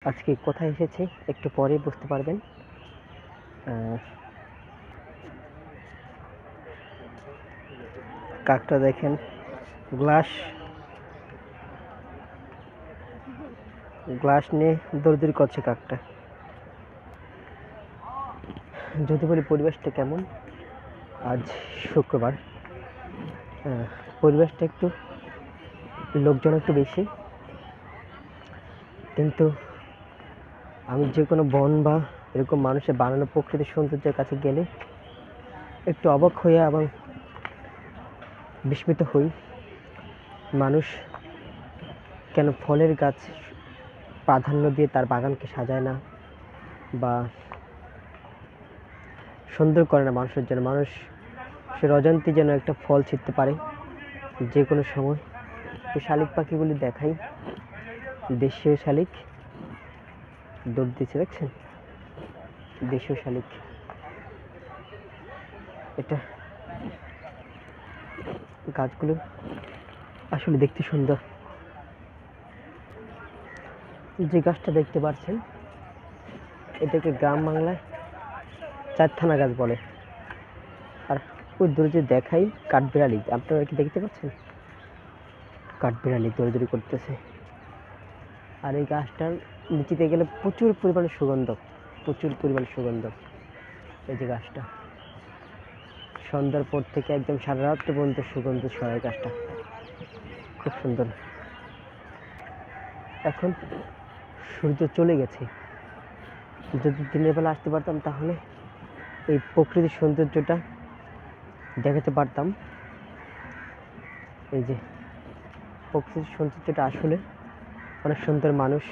আজকে কোথায় এসেছি একটু পরেই বুঝতে পারবেন। কাকটা দেখেন, গ্লাস নিয়ে দৌড়দৌড়ি করছে কাকটা। যদি বলি পরিবেশটা কেমন, আজ শুক্রবার, পরিবেশটা একটু লোকজন একটু বেশি, কিন্তু আমি যে কোনো বন বা এরকম মানুষের বানানো প্রকৃতির সৌন্দর্যের কাছে গেলে একটু অবাক হয়ে এবং বিস্মিত হই। মানুষ কেন ফলের গাছ প্রাধান্য দিয়ে তার বাগানকে সাজায় না বা সুন্দর করে না মানুষের জন্য? মানুষ সে অজান্তে যেন একটা ফল ছিঁড়তে পারে যে কোনো সময়। তো শালিক পাখিগুলি দেখাই, দেশীয় শালিক দৌড় দিচ্ছে, দেখছেন? দেশীয় শালিক। এটা গাছগুলো আসলে দেখতে সুন্দর। যে গাছটা দেখতে পাচ্ছেন, এটাকে গ্রাম বাংলায় চারথানা গাছ বলে। আর ওই দূরে যে দেখাই কাঠবিড়ালি, আপনারা কি দেখতে পাচ্ছেন? কাঠবিড়ালি দৌড়দৌড়ি করতেছে। আর এই গাছটার নিচেতে গেলে প্রচুর পরিমাণে সুগন্ধ। এই যে গাছটা সন্ধ্যার পর থেকে একদম সারা রাত্র পর্যন্ত সুগন্ধ ছড়ায় গাছটা, খুব সুন্দর। এখন সূর্য চলে গেছে, যদি দিনের বেলা আসতে পারতাম তাহলে এই প্রকৃতির সৌন্দর্যটা দেখাতে পারতাম। এই যে প্রকৃতির সৌন্দর্যটা আসলে অনেক সুন্দর। মানুষ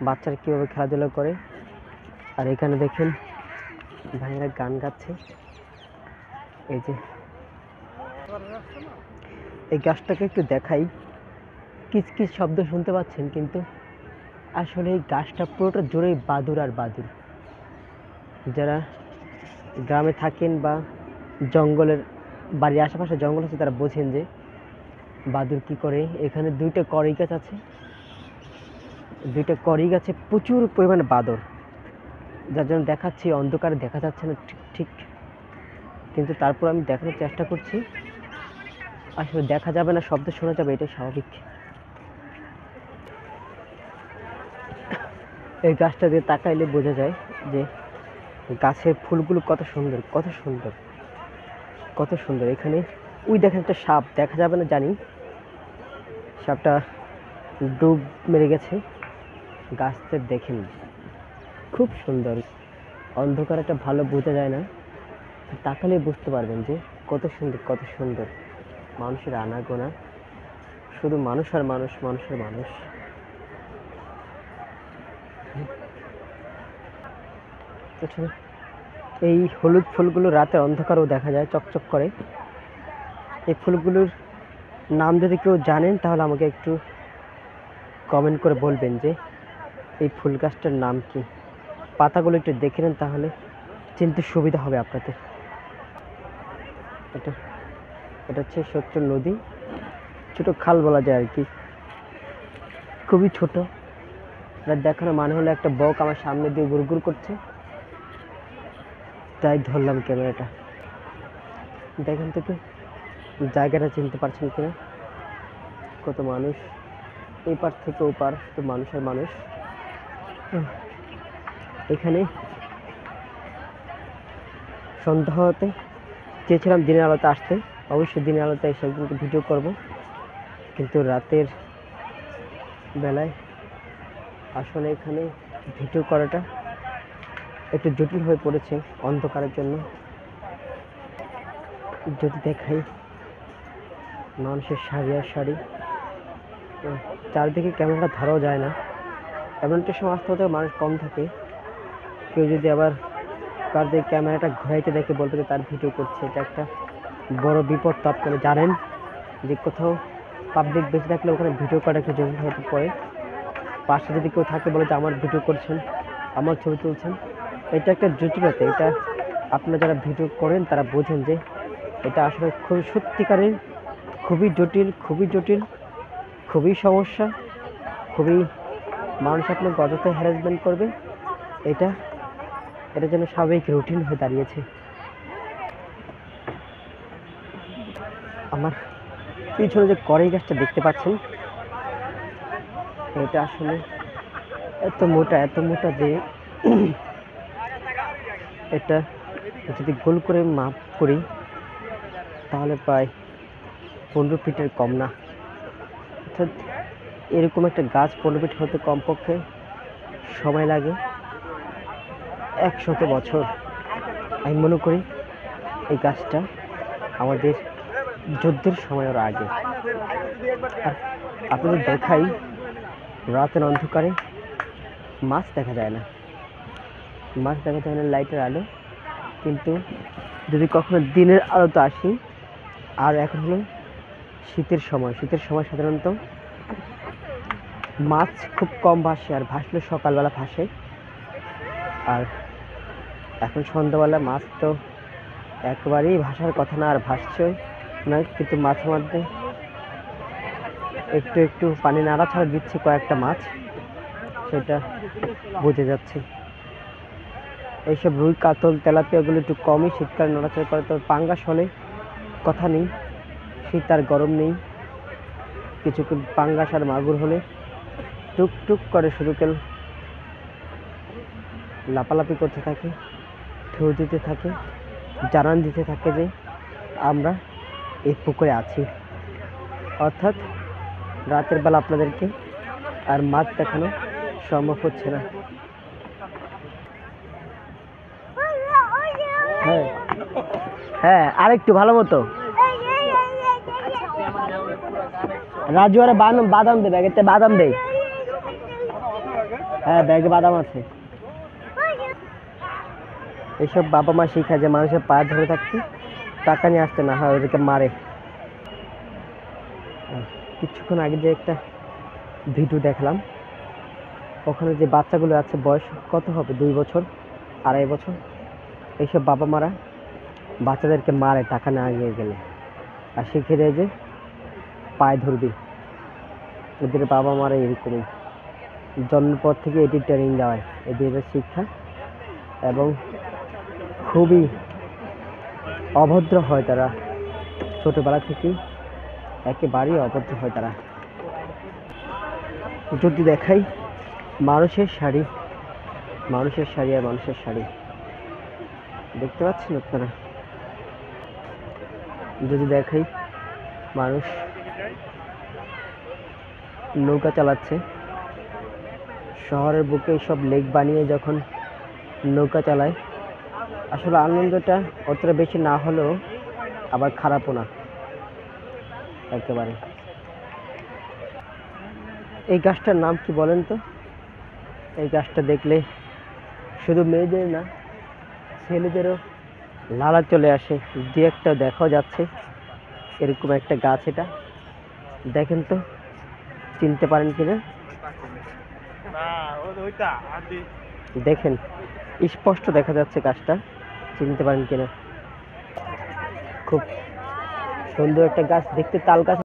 বাচ্চারা কীভাবে খেলাধুলা করে, আর এখানে দেখেন ভাইয়েরা গান গাচ্ছে। এই যে এই গাছটাকে একটু দেখাই, কিচ কিচ শব্দ শুনতে পাচ্ছেন, কিন্তু আসলে এই গাছটা পুরোটা জুড়েই বাদুর আর বাদুর। যারা গ্রামে থাকেন বা জঙ্গলের বাড়ির আশেপাশে জঙ্গল আছে তারা বোঝেন যে বাদুর কি করে। এখানে দুইটা কড়ই গাছে প্রচুর পরিমাণে বাদর, যার জন্য দেখাচ্ছি অন্ধকারে দেখা যাচ্ছে না ঠিক, কিন্তু তারপর আমি দেখানোর চেষ্টা করছি। আসলে দেখা যাবে না, শব্দ শোনা যাবে, এটাই স্বাভাবিক। এই গাছটা দিয়ে তাকাইলে বোঝা যায় যে গাছের ফুলগুলো কত সুন্দর। এখানে ওই দেখেন একটা সাপ, দেখা যাবে না জানি, সাপটা ডুব মেরে গেছে। গাছটা দেখেন খুব সুন্দর, অন্ধকার একটা ভালো বোঝা যায় না, তাকালে বুঝতে পারবেন যে কত সুন্দর। মানুষের আনাগোনা, শুধু মানুষ আর মানুষের মানুষ। এই হলুদ ফুলগুলো রাতের অন্ধকারেও দেখা যায়, চকচক করে। এই ফুলগুলোর নাম যদি কেউ জানেন তাহলে আমাকে একটু কমেন্ট করে বলবেন যে এই ফুল গাছটার নাম কি। পাতাগুলো একটু দেখে নেন, তাহলে চিনতে সুবিধা হবে আপনাদের। এটা হচ্ছে ছোট্ট নদী, ছোট খাল বলা যায় আর কি, খুবই ছোট। এটা দেখানো মানে হলো একটা বক আমার সামনে দিয়ে গুড়গুড় করছে, তাই ধরলাম ক্যামেরাটা। দেখেন তো জায়গাটা চিনতে পারছেন কিনা? কত মানুষ, এই পার থেকে ও পার, তো মানুষের মানুষ। এখানে সন্ধ্যা হতে চেয়েছিলাম দিনের আলোতে আসতে, অবশ্যই দিনের আলোতে এসে কিন্তু ভিডিও করব, কিন্তু রাতের বেলায় আসলে এখানে ভিডিও করাটা একটু জটিল হয়ে পড়েছে অন্ধকারের জন্য। যদি দেখাই মানুষের সারি আর সারি, চারদিকে ক্যামেরাটা ধরাও যায় না, এমন একটা সময় আসতে হতে মানুষ কম থাকে। কেউ যদি আবার কার দিয়ে ক্যামেরাটা ঘোরাইতে দেখে বলতে তার ভিডিও করছে, এটা একটা বড় বিপদ। তো আপনারা জানেন যে কোথাও পাবলিক বেশি থাকলে ওখানে ভিডিও করা একটু জরুরি হতে পড়ে। পাশে যদি কেউ থাকে বলে যে আমার ভিডিও করছেন, আমার ছবি তুলছেন, এটা একটা জটিলতা। এটা আপনারা যারা ভিডিও করেন তারা বোঝেন যে এটা আসলে খুবই সত্যিকারের, খুবই জটিল, খুবই সমস্যা, খুবই মানুষ আপনাকে অযথা হ্যারাসমেন্ট করবে, এটা এটা যেন স্বাভাবিক রুটিন হয়ে দাঁড়িয়েছে। আমার পিছনে যে কড়াই গাছটা দেখতে পাচ্ছেন, এটা আসলে এত মোটা যে এটা যদি গোল করে মাপ করি তাহলে প্রায় 15 ফিটের কম না। অর্থাৎ এরকম একটা গাছ 15 ফিট হতে কমপক্ষে সময় লাগে 100 বছর। আমি মনে করি এই গাছটা আমাদের যুদ্ধের সময়ের আগে। আর আপনাদের দেখাই, রাতের অন্ধকারে মাছ দেখা যায় না, লাইটের আলো। কিন্তু যদি কখনো দিনের আলোতে আসি, আর এখন হলো শীতের সময় সাধারণত মাছ খুব কম ভাসে, আর ভাসলে সকালবেলা ভাসে। আর এখন সন্ধ্যাবেলা মাছ তো একেবারেই ভাসার কথা না, আর ভাসছে না। কিন্তু মাঝে মধ্যে একটু পানি নাড়াছাড়া দিচ্ছে কয়েকটা মাছ, সেটা বোঝা যাচ্ছে। এইসব রুই, কাতল, তেলাপিয়াগুলো একটু কমই শীতকালে নড়াচড়া করে। তবে পাঙ্গাস হলে কথা নেই, শীত আর গরম নেই। কিছুক্ষণ পাঙ্গাস আর মাগুর হলে টুকটুক করে শুধু কেল লাপালাপি করতে থাকে, ঢেউ দিতে থাকে, জানান দিতে থাকে যে আমরা এই পুকুরে আছি। অর্থাৎ রাতের বেলা আপনাদেরকে আর মাছ দেখানো সম্ভব হচ্ছে না। হ্যাঁ, আরেকটু ভালো মতো রাজু আরে বাদাম দে, ব্যাগেতে বাদাম দে। হ্যাঁ, ব্যাগে বাদাম আছে। এইসব বাবা মা শিখায় যে মানুষের পায়ে ধরে থাকতে, টাকা নিয়ে আসতে না হয় ওদেরকে মারে। কিছুক্ষণ আগে যে একটা ভিডিও দেখলাম, ওখানে যে বাচ্চাগুলো আছে, বয়স কত হবে, 2 বছর, 2.5 বছর, এইসব বাবা মারা বাচ্চাদেরকে মারে টাকা না নিয়ে গেলে, আর শিখে দেয় যে পায়ে ধরবি। এদের বাবা মারা এরকমই, জন্মের পর থেকে এটি ট্রেনিং দেওয়ায়, এদের শিক্ষা, এবং খুবই অভদ্র হয় তারা ছোটবেলা থেকেই, একেবারেই অভদ্র হয় তারা। যদি দেখাই মানুষের শাড়ি আর মানুষের শাড়ি দেখতে পাচ্ছেন আপনারা। যদি দেখাই, মানুষ নৌকা চালাচ্ছে শহরের বুকে, সব লেক বানিয়ে যখন নৌকা চালায়, আসলে আনন্দটা অতটা বেশি না হলেও আবার খারাপও না একেবারে। এই গাছটার নাম কি বলেন তো? এই গাছটা দেখলে শুধু মেয়েদের না, ছেলেদেরও লালা চলে আসে। দু একটা দেখা যাচ্ছে এরকম একটা গাছ। এটা দেখেন তো, চিনতে পারেন কিনা দেখেন, স্পষ্ট দেখা যাচ্ছে গাছটা, চিনতে পারেন কিনা। খুব সুন্দর একটা গাছ দেখতে, তাল গাছ।